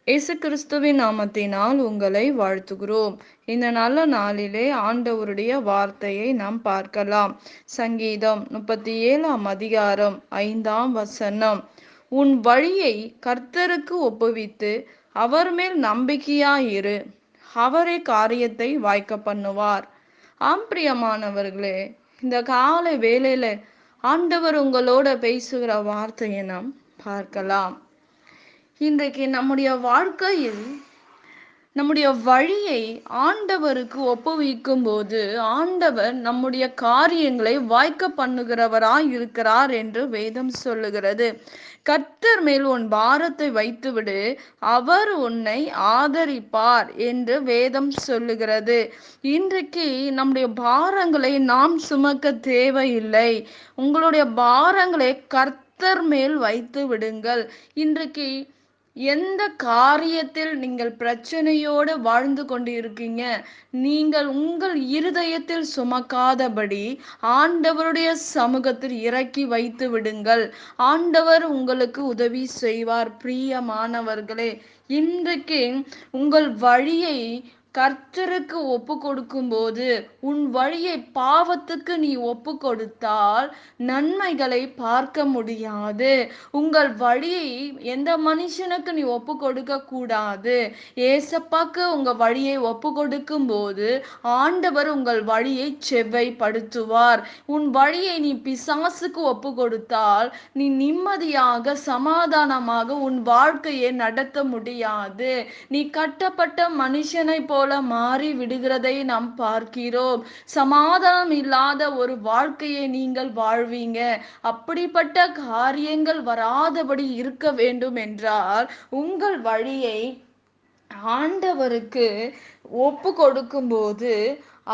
இயேசு கிறிஸ்துவின் நாமத்தினால் உங்களை வாழ்த்துகிறோம். இந்த நல்ல நாளிலே ஆண்டவருடைய வார்த்தையை நாம் பார்க்கலாம். சங்கீதம் 37ஆம் அதிகாரம் 5ஆம் வசனம். உன் வழியை கர்த்தருக்கு ஒப்புவித்து அவர் மேல் நம்பிக்கையாயிரு, அவரே காரியத்தை வாய்க்க பண்ணுவார். ஆம் பிரியமானவர்களே, இந்த காலை வேளையில ஆண்டவர் உங்களோட பேசுகிற வார்த்தையை நாம் பார்க்கலாம். இன்றைக்கு நம்முடைய வாழ்க்கையில் நம்முடைய வழியை ஆண்டவருக்கு ஒப்புவிக்கும் போது ஆண்டவர் நம்முடைய காரியங்களை வாய்க்க பண்ணுகிறவராய் இருக்கிறார் என்று வேதம் சொல்லுகிறது. கர்த்தர் மேல் உன் பாரத்தை வைத்துவிடு, அவர் உன்னை ஆதரிப்பார் என்று வேதம் சொல்லுகிறது. இன்றைக்கு நம்முடைய பாரங்களை நாம் சுமக்க தேவையில்லை. உங்களுடைய பாரங்களை கர்த்தர் மேல் வைத்து விடுங்கள். இன்றைக்கு எந்த காரியத்தில் நீங்கள் பிரச்சனையோடு வாழ்ந்து கொண்டு இருக்கீங்க, நீங்கள் உங்கள் இருதயத்தில் சுமக்காதபடி ஆண்டவருடைய சமூகத்தில் இறக்கி வைத்து விடுங்கள். ஆண்டவர் உங்களுக்கு உதவி செய்வார். பிரியமானவர்களே, இன்றைக்கு உங்கள் வழியை கர்த்தருக்கு ஒப்பு கொடுக்கும் போது, உன் வழியை பாவத்துக்கு நீ ஒப்பு கொடுத்தால் நன்மைகளை பார்க்க முடியாது. உங்கள் வழியை எந்த மனுஷனுக்கு நீ ஒப்பு கொடுக்க கூடாது. ஏசப்பாக்கு உங்க வழியை ஒப்பு கொடுக்கும் போது ஆண்டவர் உங்கள் வழியை செவ்வைப்படுத்துவார். உன் வழியை நீ பிசாசுக்கு ஒப்பு கொடுத்தால் நீ நிம்மதியாக சமாதானமாக உன் வாழ்க்கையை நடத்த முடியாது. நீ கட்டப்பட்ட மனுஷனை போல மாறி விடுகிறதை நாம் பார்க்கிறோம். சமாதானம் இல்லாத ஒரு வாழ்க்கையை நீங்கள் வாழ்வீங்க. அப்படிப்பட்ட காரியங்கள் வராதபடி இருக்க வேண்டும் என்றால் உங்கள் வழியை ஆண்டவருக்கு ஒப்பு கொடுக்கும்போது,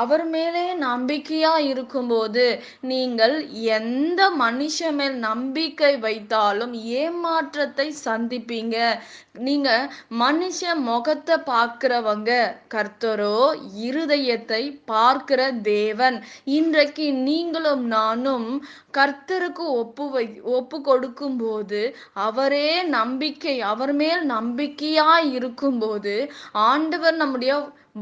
அவர் மேலே நம்பிக்கையா இருக்கும்போது, நீங்கள் எந்த மனுஷன் மேல் நம்பிக்கை வைத்தாலும் ஏமாற்றத்தை சந்திப்பீங்க. நீங்க மனுஷ முகத்தை பார்க்கிறவங்க, கர்த்தரோ இருதயத்தை பார்க்கிற தேவன். இன்றைக்கு நீங்களும் நானும் கர்த்தருக்கு ஒப்பு கொடுக்கும் போது, அவரே நம்பிக்கை, அவர் மேல் நம்பிக்கையாய் இருக்கும்போது ஆண்டவர் நம்முடைய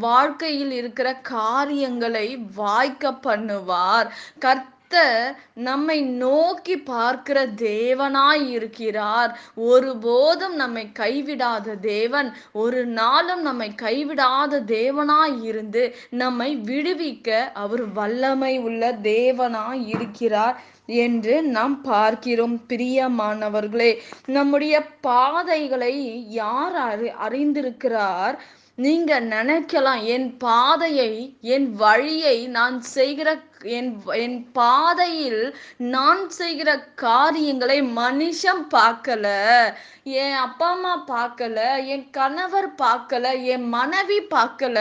வாழ்க்கையில் இருக்கிற காரியங்களை வாய்க்க பண்ணுவார். கர்த்தர் நம்மை நோக்கி பார்க்கிற தேவனாய் இருக்கிறார். ஒருபோதும் நம்மை கைவிடாத தேவன், ஒரு நாளும் நம்மை கைவிடாத தேவனாய் இருந்து நம்மை விடுவிக்க அவர் வல்லமை உள்ள தேவனாய் இருக்கிறார் என்று நாம் பார்க்கிறோம். பிரியமானவர்களே, நம்முடைய பாதைகளை யார் அறிந்திருக்கிறார்? நீங்க நினைக்கலாம், என் பாதையை, என் வழியை, நான் செய்கிற என் பாதையில் நான் செய்கிற காரியங்களை மனுஷன் பார்க்கல, என் அப்பா அம்மா பார்க்கல, என் கணவர் பார்க்கல, என் மனைவி பார்க்கல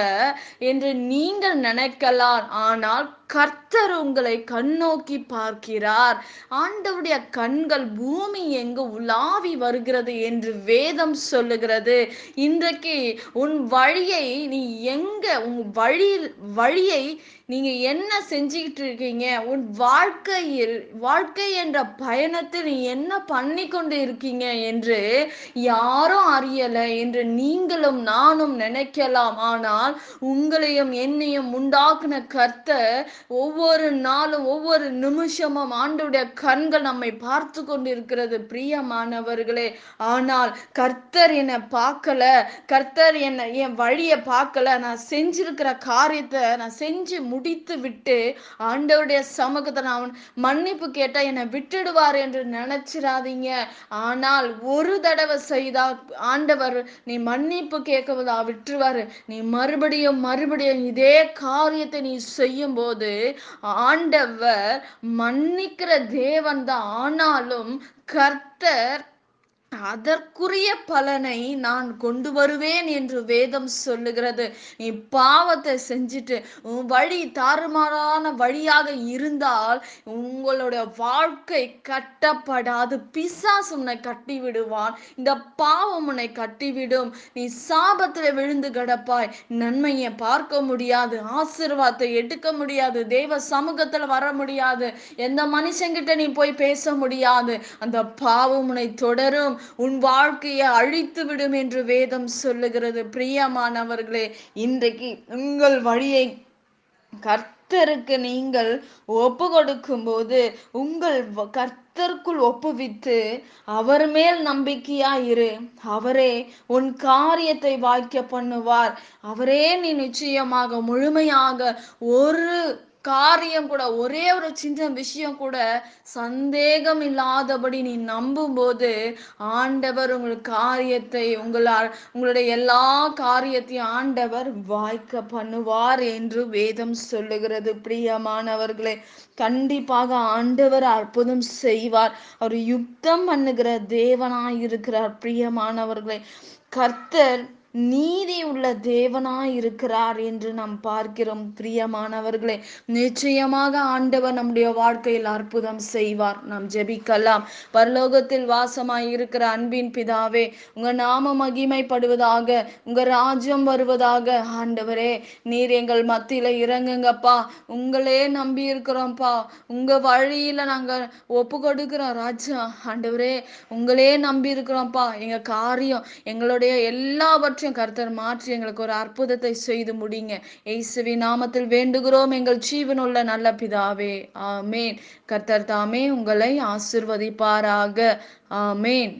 என்று நீங்கள் நினைக்கலாம். ஆனால் கர்த்தர் உங்களை கண்ணோக்கி பார்க்கிறார். ஆண்டவருடைய கண்கள் பூமி எங்கு உலாவி வருகிறது என்று வேதம் சொல்லுகிறது. இன்றைக்கு உன் வழியை நீ எங்க, உன் வழியை நீங்க என்ன செஞ்சுக்கிட்டு இருக்கீங்க? உன் வாழ்க்கை என்ற பயணத்தில் நீ என்ன பண்ணி கொண்டு இருக்கீங்க என்று யாரும் அறியல என்று நீங்களும் நானும் நினைக்கலாம். ஆனால் உங்களையும் என்னையும் உண்டாக்குன கர்த்தர் ஒவ்வொரு நாளும் ஒவ்வொரு நிமிஷமும் ஆண்டவருடைய கண்கள் நம்மை பார்த்து கொண்டிருக்கிறது. பிரியமானவர்களே, ஆனால் கர்த்தர் என்னை பார்க்கல, கர்த்தர் என் வழியை பார்க்கல, நான் செஞ்சிருக்கிற காரியத்தை நான் செஞ்சு முடித்து விட்டு ஆண்டவருடைய சமூகத்தை நான் மன்னிப்பு கேட்டா என்னை விட்டுடுவார் என்று நினைச்சிடாதீங்க. ஆனால் ஒரு தடவை செய்தா ஆண்டவர் நீ மன்னிப்பு கேட்கவதா விட்டுருவாரு. நீ மறுபடியும் இதே காரியத்தை நீ செய்யும் போது ஆண்டவர் மன்னிக்கிற தேவன் தான். ஆனாலும் கர்த்தர் அதற்குரிய பலனை நான் கொண்டு வருவேன் என்று வேதம் சொல்லுகிறது. நீ பாவத்தை செஞ்சுட்டு உன் வழி தாறுமாறான வழியாக இருந்தால் உங்களுடைய வாழ்க்கை கட்டப்படாது. பிசாசு உன்னை கட்டி விடுவான். இந்த பாவம் உன்னை கட்டிவிடும். நீ சாபத்துல விழுந்து கிடப்பாய். நன்மையை பார்க்க முடியாது, ஆசீர்வாதத்தை எடுக்க முடியாது, தேவ சமூகத்துல வர முடியாது, எந்த மனுஷங்கிட்ட நீ போய் பேச முடியாது. அந்த பாவம் உன்னை தொடரும். உன் வாழ்க்கையை அழித்து விடும் என்று வேதம் சொல்லுகிறது. பிரியமானவர்களே, இன்றைக்கு உங்கள் வழியை கர்த்தருக்கு நீங்கள் ஒப்பு கொடுக்கும் போது, உங்கள் கர்த்தருக்குள் ஒப்புவித்து அவர் மேல் நம்பிக்கையா இரு. அவரே உன் காரியத்தை வாய்க்க பண்ணுவார். அவரே நீ நிச்சயமாக முழுமையாக ஒரு காரியம் கூட, ஒரே ஒரு சின்ன விஷயம் கூட சந்தேகம் இல்லாதபடி நீ நம்பும் போது, ஆண்டவர் உங்கள் காரியத்தை உங்களுடைய எல்லா காரியத்தையும் ஆண்டவர் வாய்க்க பண்ணுவார் என்று வேதம் சொல்லுகிறது. பிரியமானவர்களே, கண்டிப்பாக ஆண்டவர் அற்புதம் செய்வார். அவர் யுத்தம் பண்ணுகிற தேவனாய் இருக்கிறார். பிரியமானவர்களே, கர்த்தர் நீதி உள்ள தேவனாய் இருக்கிறார் என்று நாம் பார்க்கிறோம். பிரியமானவர்களே, நிச்சயமாக ஆண்டவர் நம்முடைய வாழ்க்கையில் அற்புதம் செய்வார். நாம் ஜெபிக்கலாம். பரலோகத்தில் வாசமாய் இருக்கிற அன்பின் பிதாவே, உங்க நாம மகிமைப்படுவதாக, உங்க ராஜ்யம் வருவதாக. ஆண்டவரே, நீர் எங்கள் மத்தியில இறங்குங்கப்பா. உங்களே நம்பி இருக்கிறோம்ப்பா. உங்க வழியில நாங்க ஒப்பு கொடுக்கிறோம் ராஜா. ஆண்டவரே, உங்களே நம்பி இருக்கிறோம்ப்பா. எங்க காரியம், எங்களுடைய எல்லாவற்றையும் கர்த்தர் மாற்றி எங்களுக்கு ஒரு அற்புதத்தை செய்து முடிங்க. இயேசுவின் நாமத்தில் வேண்டுகிறோம் எங்கள் ஜீவனுள்ள நல்ல பிதாவே. ஆமேன். கர்த்தர் தாமே உங்களை ஆசிர்வதிப்பாராக. ஆமேன்.